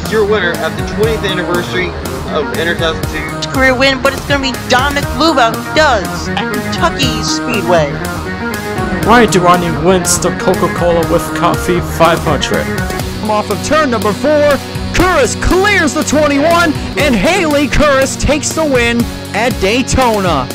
is your winner at the 20th anniversary of Intercustom 2. Career win, but it's going to be Dominic Luba who does at Kentucky Speedway. Ryan Durrani wins the Coca-Cola with Coffee 500. Off of turn number 4, Curris clears the 21, and Haley Curris takes the win at Daytona.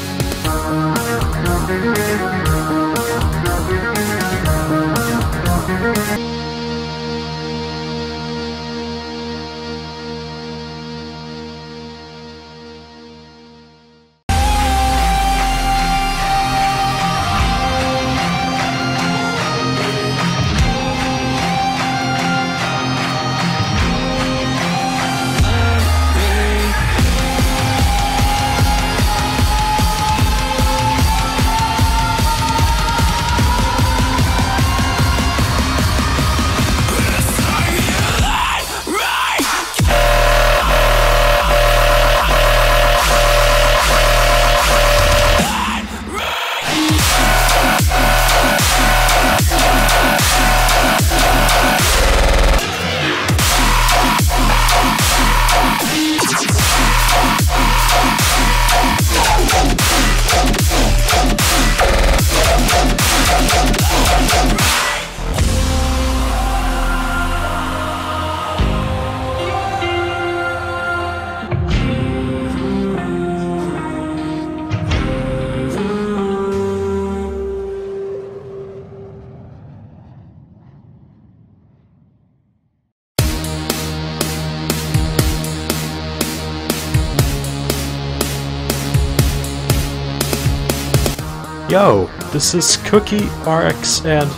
Yo, this is Cookie RX, and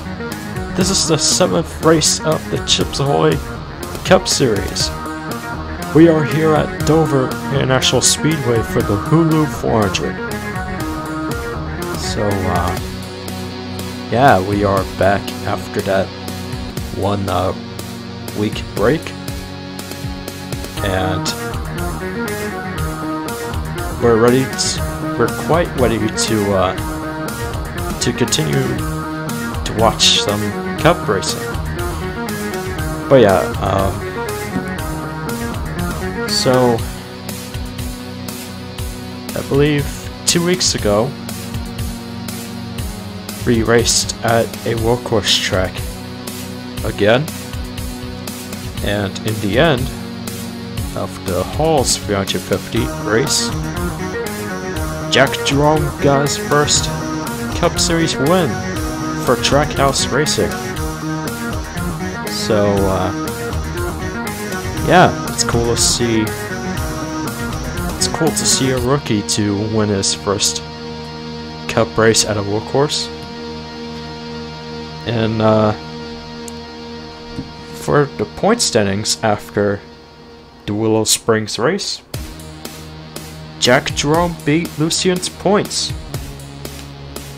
this is the 7th race of the Chips Ahoy Cup Series. We are here at Dover International Speedway for the Hulu 400. So, yeah, we are back after that 1 week break, and we're quite ready to continue to watch some cup racing. But yeah, so I believe 2 weeks ago we raced at a workhorse track again, and in the end of the Halls 350 race, Jack Jerome got his first Cup Series win for Trackhouse Racing. So yeah, it's cool to see. It's cool to see a rookie to win his first Cup race at a workhorse. And for the point standings after the Willow Springs race, Jack Jerome beat Lucian's points,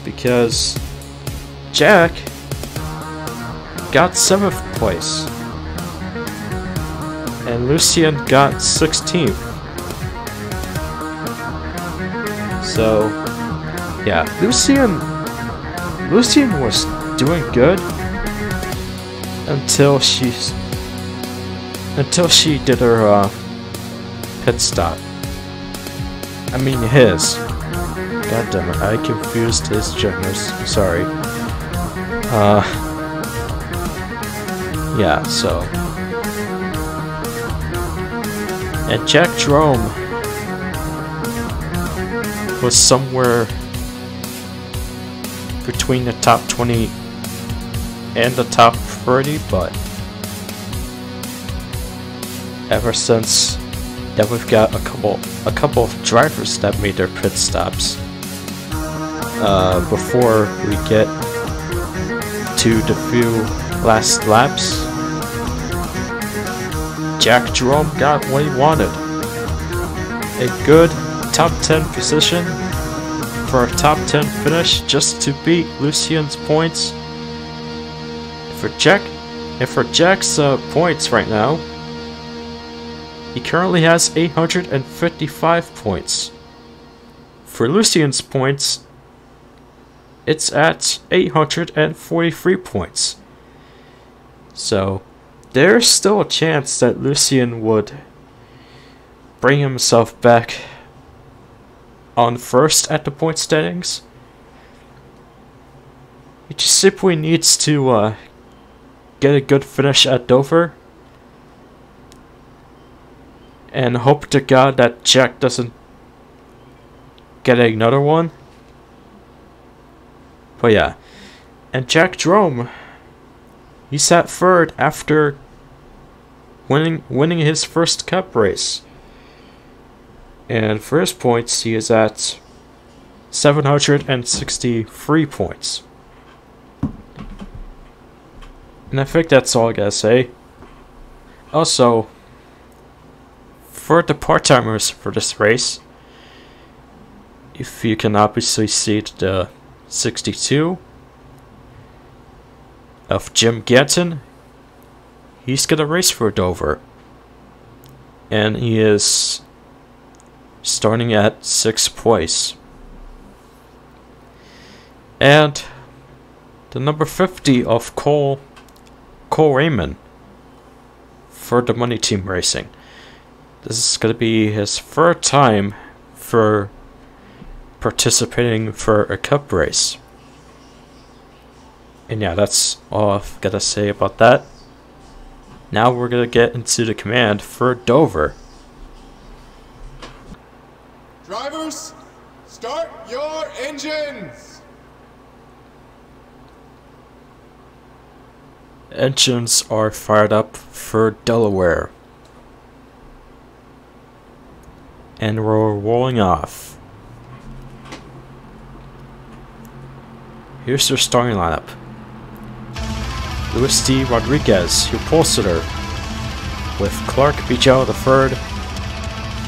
because Jack got 7th place and Lucian got 16th. So yeah, Lucian was doing good until she did her pit stop. I mean his. God damn it, I confused his genders. Sorry. Yeah, so. And Jack Jerome was somewhere between the top 20 and the top 30, but ever since that we've got a couple of drivers that made their pit stops before we get to the few last laps, Jack Jerome got what he wanted. A good top 10 position for a top 10 finish just to beat Lucian's points. For Jack's points right now, he currently has 855 points. For Lucian's points, it's at 843 points. So there's still a chance that Lucien would bring himself back on first at the point standings. He just simply needs to get a good finish at Dover and hope to God that Jack doesn't get another one. But yeah, and Jack Drome, he sat third after winning his first cup race. And for his points, he is at 763 points. And I think that's all I gotta say. Also, for the part-timers for this race, if you can obviously see the 62 of Jim Gatton, he's gonna race for Dover. And he is starting at 6th place. And the number 50 of Cole Raymond for the Money Team Racing. This is going to be his third time for participating for a cup race. And yeah, that's all I've got to say about that. Now we're going to get into the command for Dover. Drivers, start your engines! Engines are fired up for Delaware. And we're rolling off. Here's their starting lineup. Luis D. Rodriguez, your pole sitter, with Clark Bijou III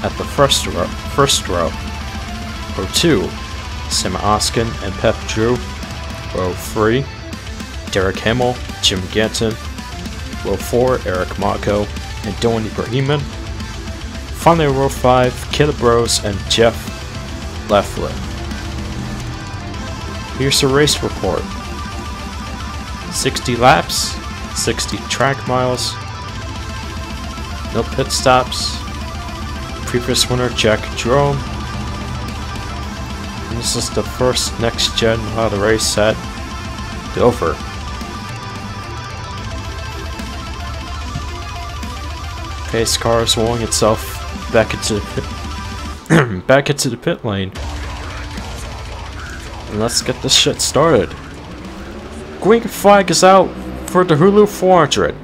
at the first row. Row 2, Sam Oskin and Pep Drew. Row 3, Derek Hamill, Jim Gatton. Row 4, Eric Marco and Dylan Ibrahimov. Finally, row 5, Caleb Rose and Jeff Leffler. Here's the race report. 60 laps, 60 track miles, no pit stops. Previous winner Jack Drome. And this is the first next gen of the race at Dover. Pace car is rolling itself back into the pit lane. And let's get this shit started. Green flag is out for the Hulu 400.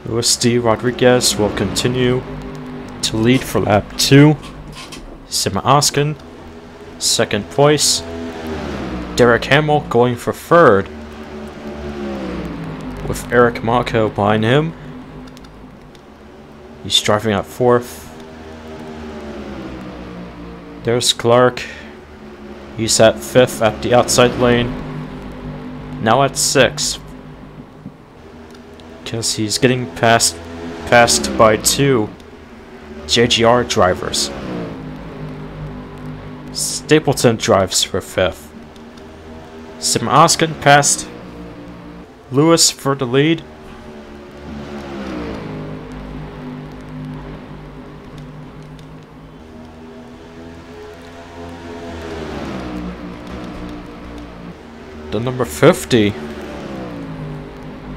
Luis D. Rodriguez will continue to lead for lap 2. Sima Oskin, 2nd place. Derek Hamill going for 3rd, with Eric Marco behind him. He's driving at 4th. There's Clark. He's at 5th at the outside lane. Now at 6th. Because he's getting passed by 2 JGR drivers. Stapleton drives for 5th. Sim Oskin passed Lewis for the lead. The number 50.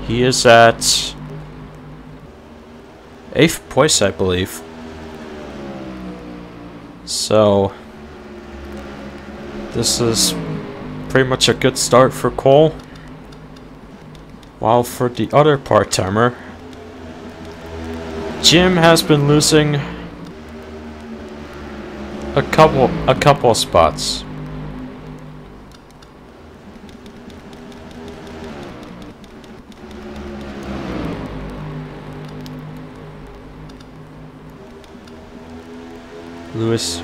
He is at 8th place, I believe. So this is pretty much a good start for Cole. While for the other part-timer, Jim has been losing a couple spots. Lewis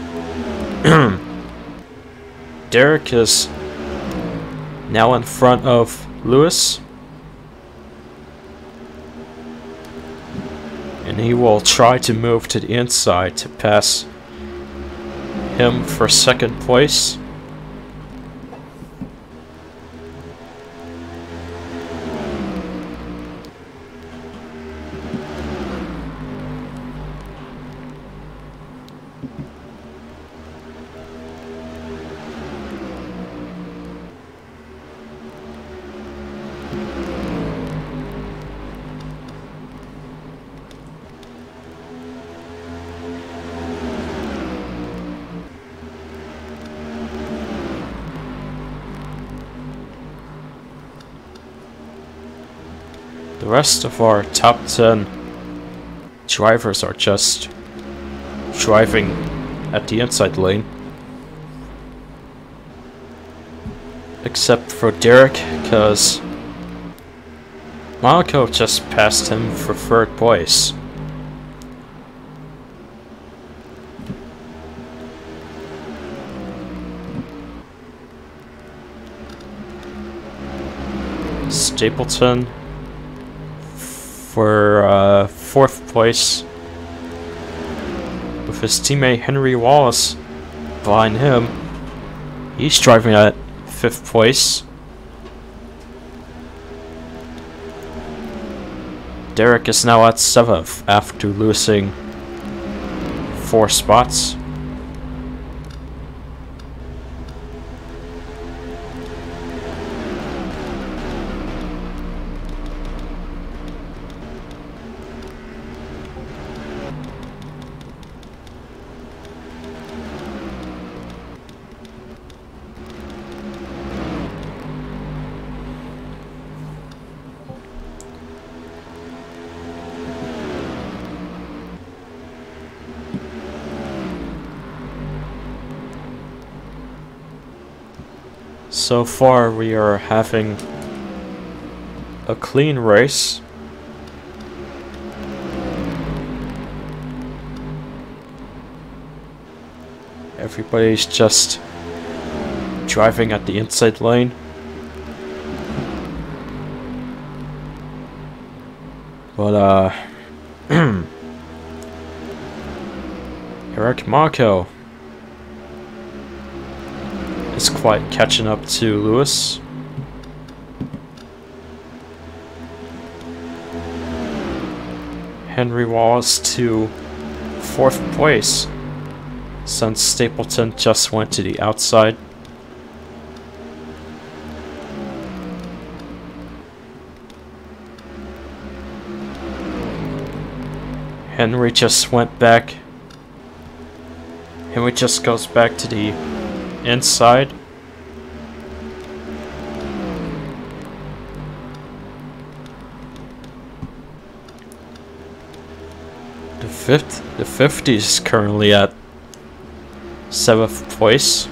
Derek is now in front of Lewis. And he will try to move to the inside to pass him for second place. The rest of our top 10 drivers are just driving at the inside lane. Except for Derek, because Malco just passed him for third place. Stapleton for fourth place, with his teammate Henry Wallace behind him. He's driving at fifth place. Derek is now at seventh after losing 4 spots. So far we are having a clean race. Everybody's just driving at the inside lane. But Eric Marco is quite catching up to Lewis. Henry Wallace to 4th place, since Stapleton just went to the outside. Henry just went back. Henry just goes back to the inside. The 50 is currently at 7th place.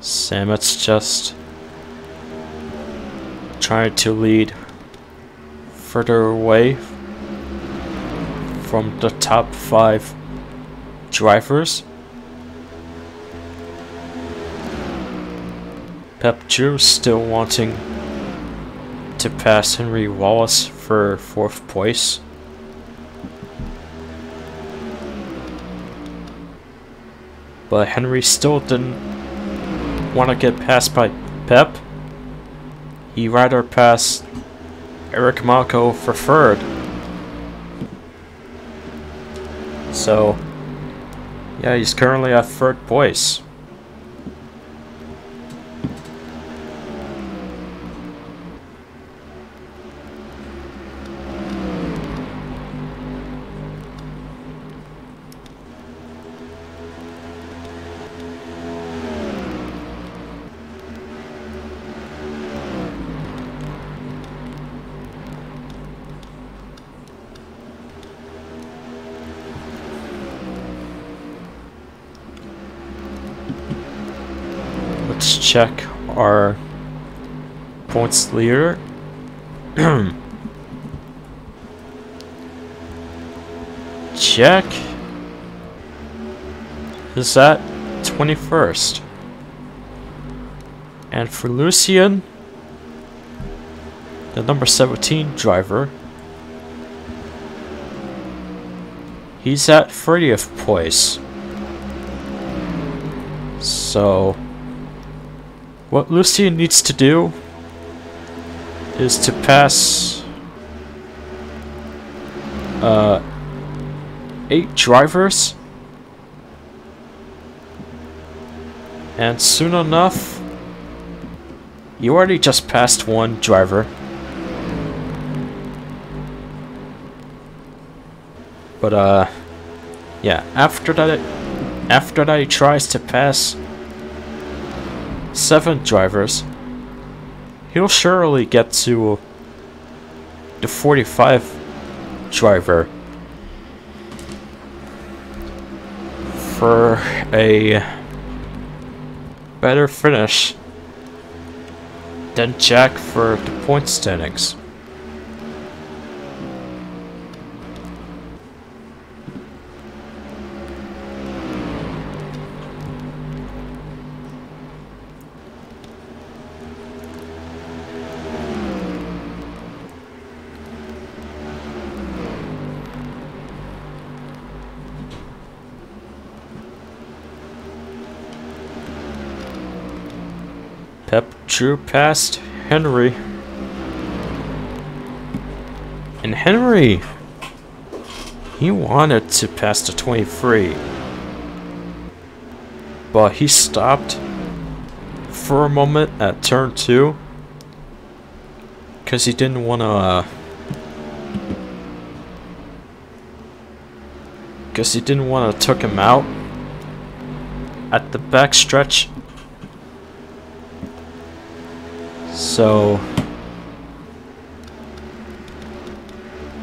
Samet's just trying to lead further away from the top 5 drivers. Pep Drew still wanting to pass Henry Wallace for 4th place. But Henry still didn't want to get passed by Pep. He rather passed Eric Malco for 3rd. So yeah, he's currently at 3rd place. let's check our points leader. Jack is at 21st. And for Lucian, the number 17 driver, he's at 30th place. So, what Lucian needs to do is to pass 8 drivers, and soon enough, you already just passed 1 driver. But yeah, after that he tries to pass 7 drivers, he'll surely get to the 45 driver for a better finish than Jack for the point standings. Pep drew past Henry. And Henry, he wanted to pass the 23. But he stopped for a moment at turn 2. Because he didn't want to... Because he didn't want to took him out at the back stretch. So,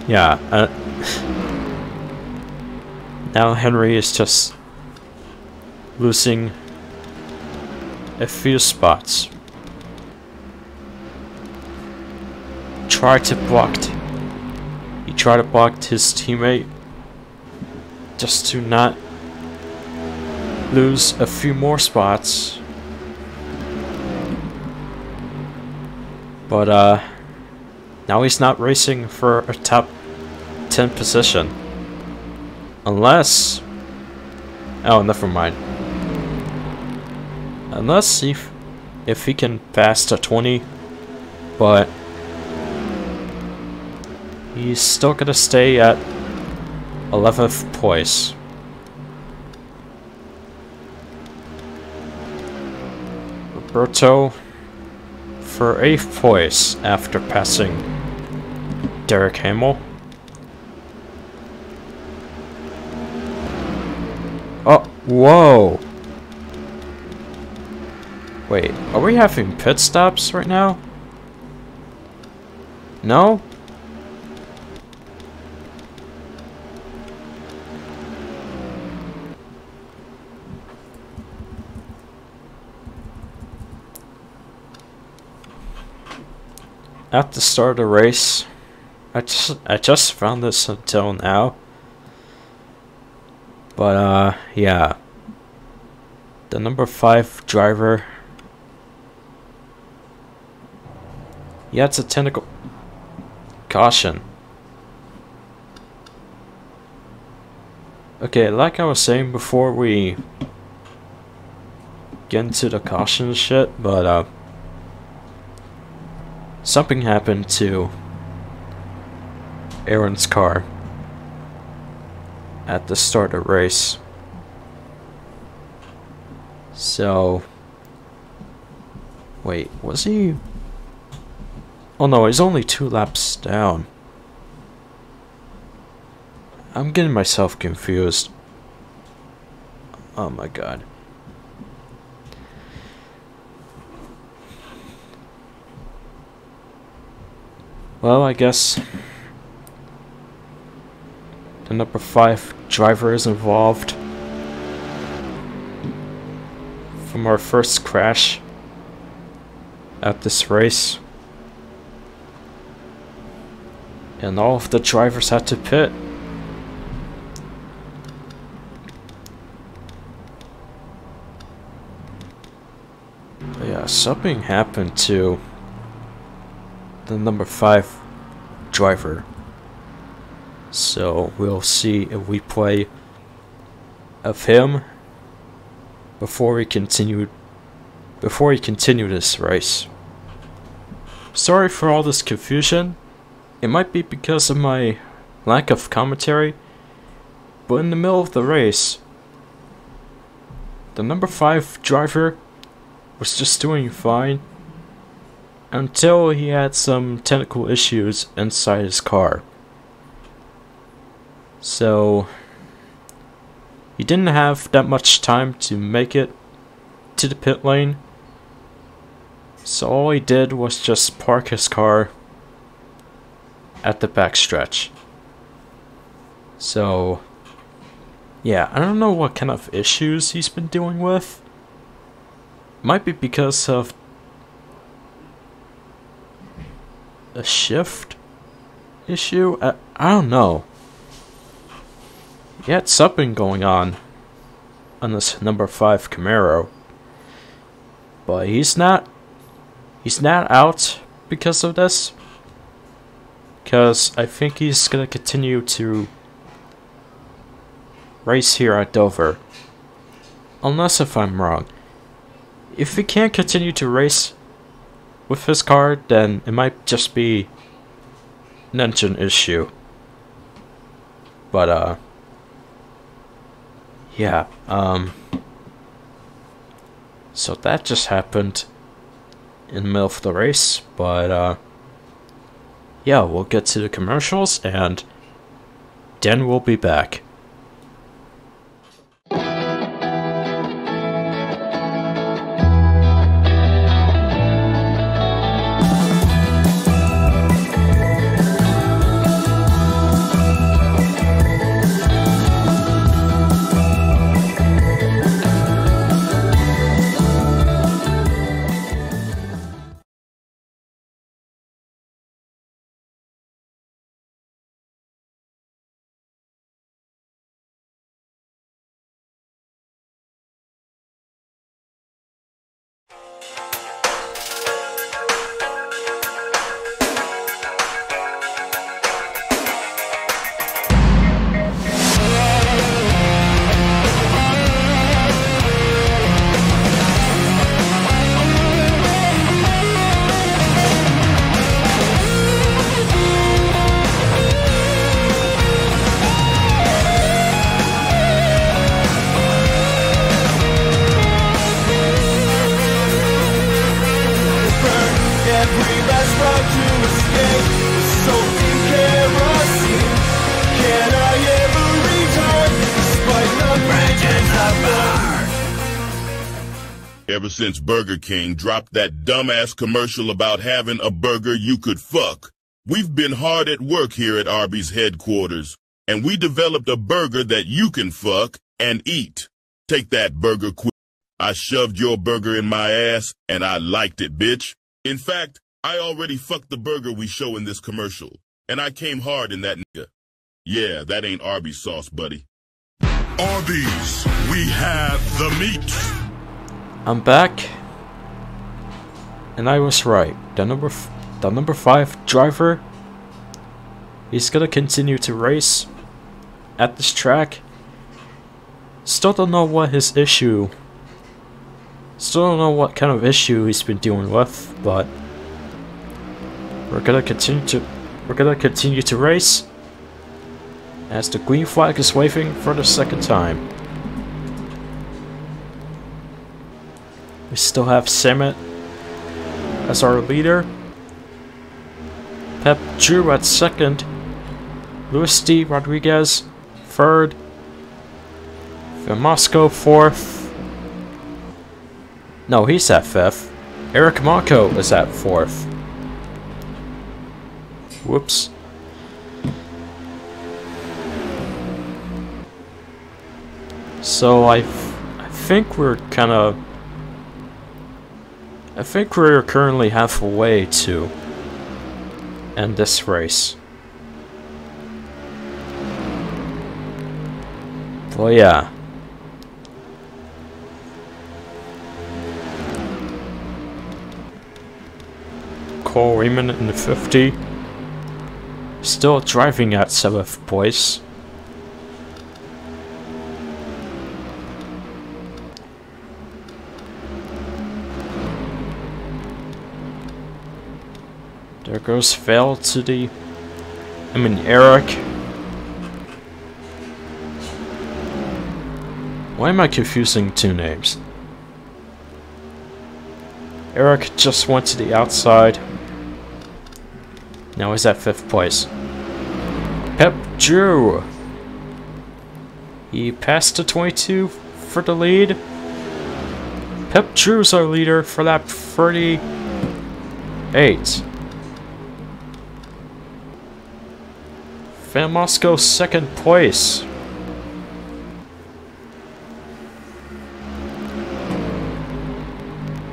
yeah, now Henry is just losing a few spots. He tried to block his teammate just to not lose a few more spots. But, now he's not racing for a top 10 position. Unless... Oh, never mind. Unless if he can pass the 20, but he's still gonna stay at 11th place. Roberto for 8th place after passing Derek Hamill. Oh, whoa! Wait, are we having pit stops right now? No? At the start of the race, I just found this until now. But yeah, the number 5 driver, yeah, it's a technical caution. Okay, like I was saying before we get into the caution shit, but something happened to Aaron's car at the start of the race. So, wait, was he? Oh no, he's only 2 laps down. I'm getting myself confused. Oh my god. Well, I guess the number 5 driver is involved from our first crash at this race. And all of the drivers had to pit. But yeah, something happened to the number 5 driver. So we'll see if we play of him before we continue this race. Sorry for all this confusion. It might be because of my lack of commentary, but in the middle of the race, the number 5 driver was just doing fine until he had some technical issues inside his car. So he didn't have that much time to make it to the pit lane, so all he did was just park his car at the backstretch. So yeah, I don't know what kind of issues he's been dealing with. Might be because of a shift issue? I don't know. He had something going on this number 5 Camaro. But he's not out because of this. Because I think he's gonna continue to race here at Dover. Unless if I'm wrong. If he can't continue to race with his car, then it might just be an engine issue. But yeah, so that just happened in the middle of the race, but yeah, we'll get to the commercials and then we'll be back. Ever since Burger King dropped that dumbass commercial about having a burger you could fuck, we've been hard at work here at Arby's headquarters, and we developed a burger that you can fuck and eat. Take that, Burger Quick. I shoved your burger in my ass, and I liked it, bitch. In fact, I already fucked the burger we show in this commercial, and I came hard in that nigga. Yeah, that ain't Arby's sauce, buddy. Arby's, we have the meat. I'm back, and I was right. The number 5 driver, he's gonna continue to race at this track. Still don't know what his issue. Still don't know what kind of issue he's been dealing with, but we're gonna continue to race as the green flag is waving for the second time. We still have Samet as our leader, Pep Drew at second, Luis D. Rodriguez third, Moscow fourth. No, he's at fifth. Eric Marco is at fourth. Whoops. So I think we're kind of I think we're currently halfway to end this race. Well, yeah. Cole Raymond in the 50. Still driving at 7th place. There goes Vale to the... Eric. Why am I confusing two names? Eric just went to the outside. Now he's at 5th place. Pep Drew. He passed the 22 for the lead. Pep Drew's our leader for lap 38. Van Moscow 2nd place.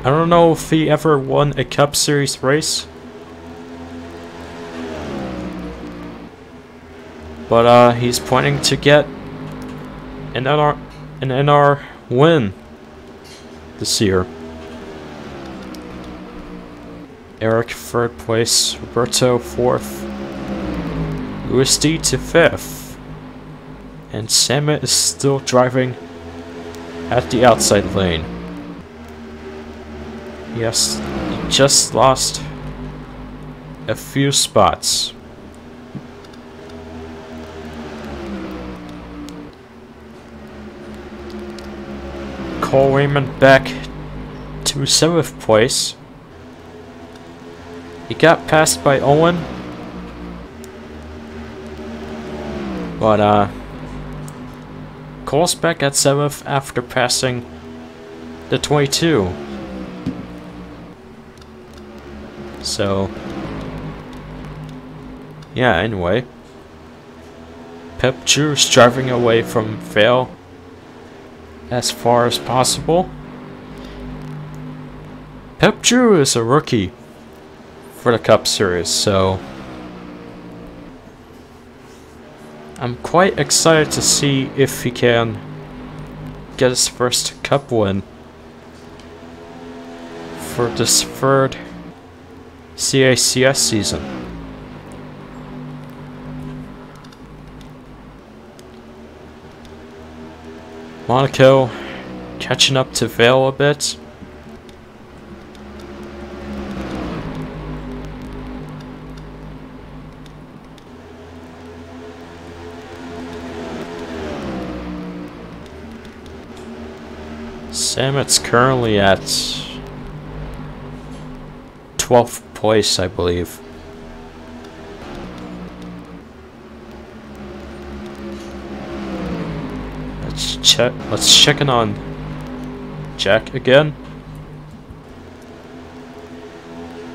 I don't know if he ever won a Cup Series race. But he's planning to get an NR win this year. Eric 3rd place, Roberto 4th, Louis D to 5th, and Samet is still driving at the outside lane. Yes, he just lost a few spots. Cole Raymond back to 7th place. He got passed by Owen, but Cole's back at 7th after passing the 22. So, yeah, anyway. Pep Drew's driving away from Vale as far as possible. Pep Drew is a rookie for the Cup Series, so I'm quite excited to see if he can get his first Cup win for this 3rd CACS season. Monaco catching up to Vale a bit. Samet's currently at 12th place, I believe. Let's check in on Jack again.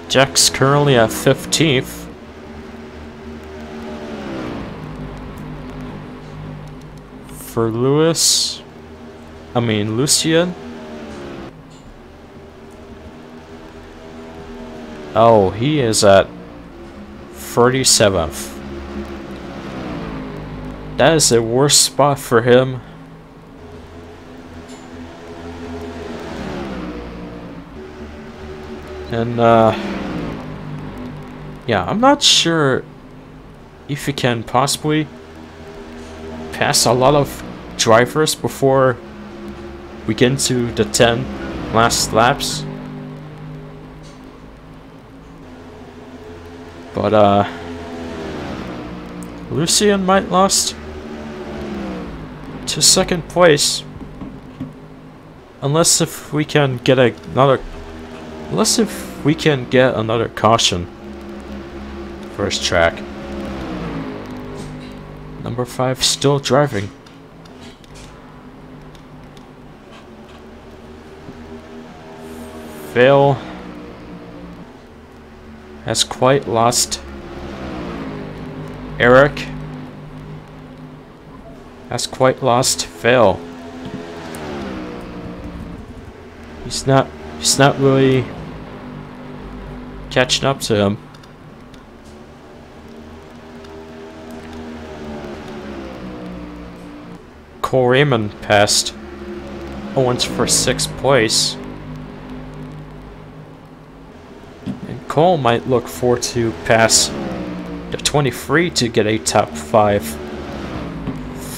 Jack's currently at 15th. For Lucien. Oh, he is at 37th. That is a worse spot for him. And, yeah, I'm not sure if he can possibly pass a lot of drivers before we get into the 10 last laps. But, Lucien might lost to 2nd place. Unless if we can get another caution first track. Number 5 still driving. Vale has quite lost. Eric has quite lost Vale. He's not really catching up to him. Cole Raymond passed Owens for 6th place. And Cole might look forward to pass the 23 to get a top 5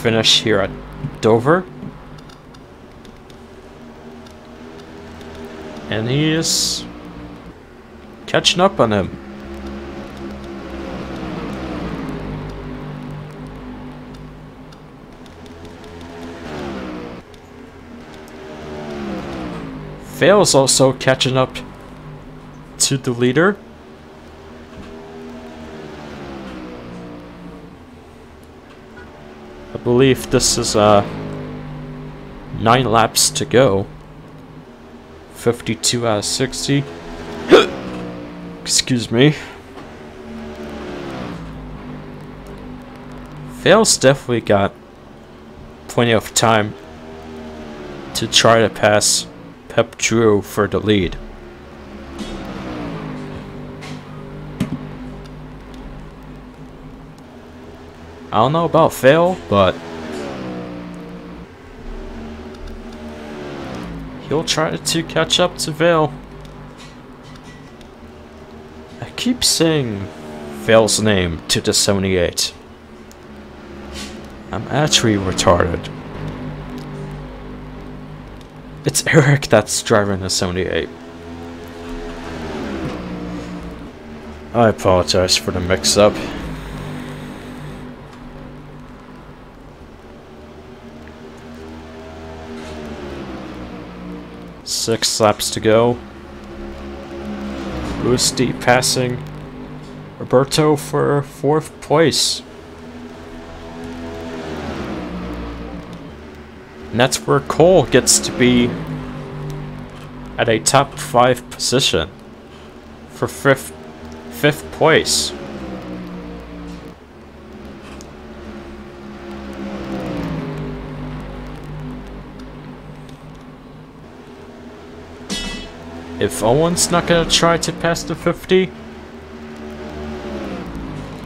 finish here at Dover. And he is catching up on him. Fail's also catching up to the leader. I believe this is 9 laps to go. 52 out of 60. Excuse me. Fail's definitely got plenty of time to try to pass Pep Drew for the lead. I don't know about Fail, but he'll try to catch up to Vale. I keep saying Fail's name to the 78. I'm actually retarded. It's Eric that's driving the 78. I apologize for the mix-up. Six laps to go. Louis D passing Roberto for 4th place. And that's where Cole gets to be at a top 5 position for 5th place. If Owen's not gonna try to pass the 50,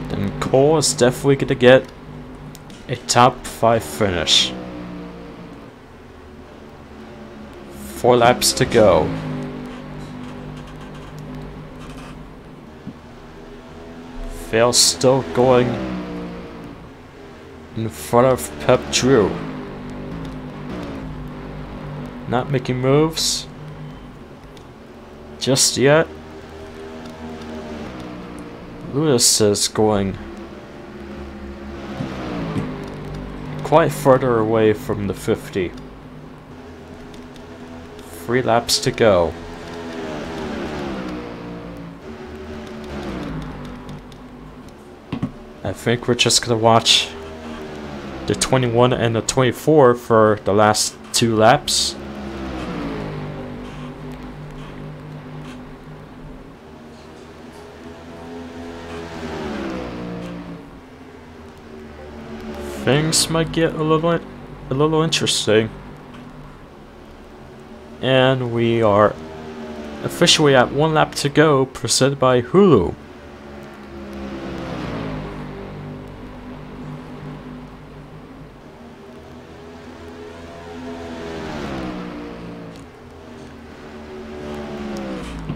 then Cole is definitely gonna get a top 5 finish. 4 laps to go. Fail's still going in front of Pep Drew. Not making moves just yet. Lewis is going quite further away from the 50. 3 laps to go. I think we're just gonna watch the 21 and the 24 for the last 2 laps. Things might get a little interesting. And we are officially at 1 lap to go, presented by Hulu.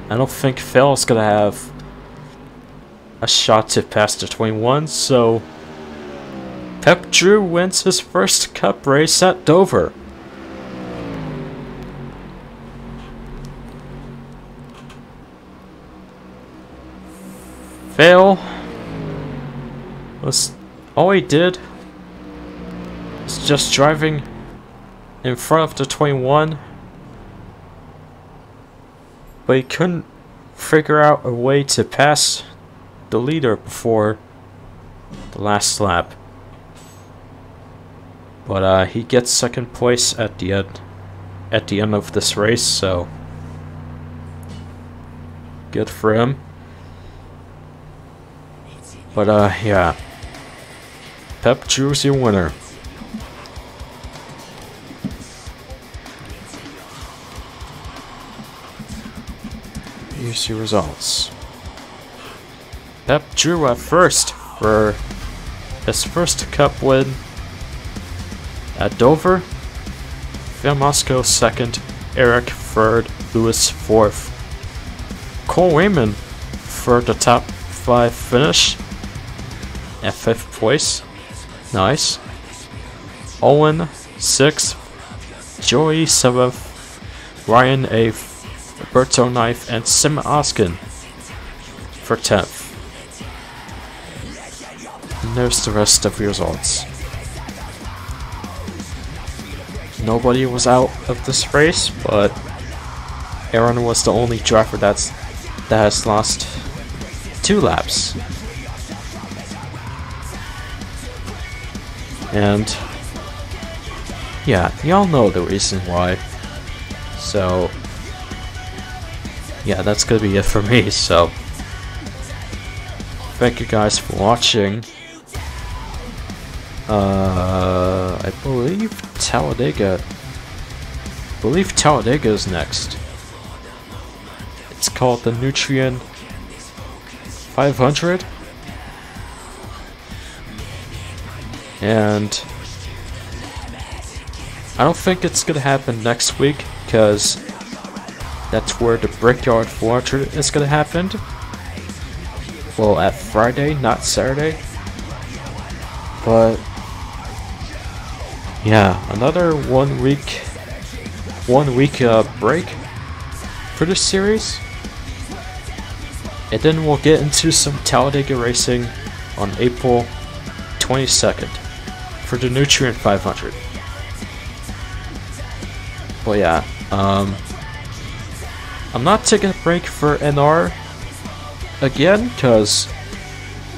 I don't think Phil's gonna have a shot to pass the 21, so Pep Drew wins his first Cup race at Dover. Fail was all he did was just driving in front of the 21, but he couldn't figure out a way to pass the leader before the last lap. But he gets 2nd place at the end of this race, so good for him. But yeah, Pep Drew's your winner. Here's your results. Pep Drew at first for his first cup win at Dover. Van Moscow second, Eric third, Lewis fourth. Cole Wayman for the top 5 finish at 5th place. Nice. Owen 6th, Joey 7th, Ryan 8th, Roberto 9th, and Sim Oskin for 10th. And there's the rest of the results. Nobody was out of this race, but Aaron was the only driver that has lost 2 laps. And yeah, y'all know the reason why. So yeah, that's gonna be it for me. So thank you guys for watching. I believe Talladega is next. It's called the Nutrien 500. And I don't think it's gonna happen next week, because that's where the Brickyard 400 is gonna happen. Well, at Friday, not Saturday. But yeah, another one week break for this series, and then we'll get into some Talladega racing on April 22nd for the Nutrien 500. But yeah, I'm not taking a break for NR again, because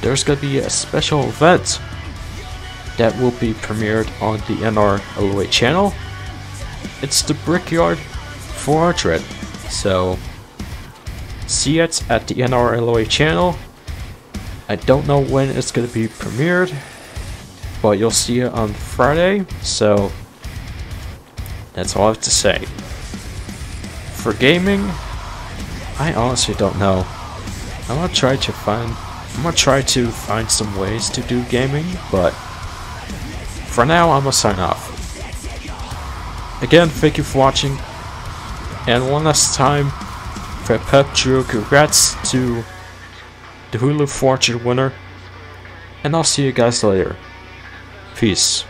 there's gonna be a special event that will be premiered on the NR LOA channel. It's the Brickyard 400, so see it at the NR LOA channel. I don't know when it's gonna be premiered, but you'll see it on Friday, so that's all I have to say. For gaming, I honestly don't know. I'm gonna try to find some ways to do gaming, but for now I'm gonna sign off. Again, thank you for watching, and one last time for Pep Drew, congrats to the Hulu 400 winner, and I'll see you guys later. Peace.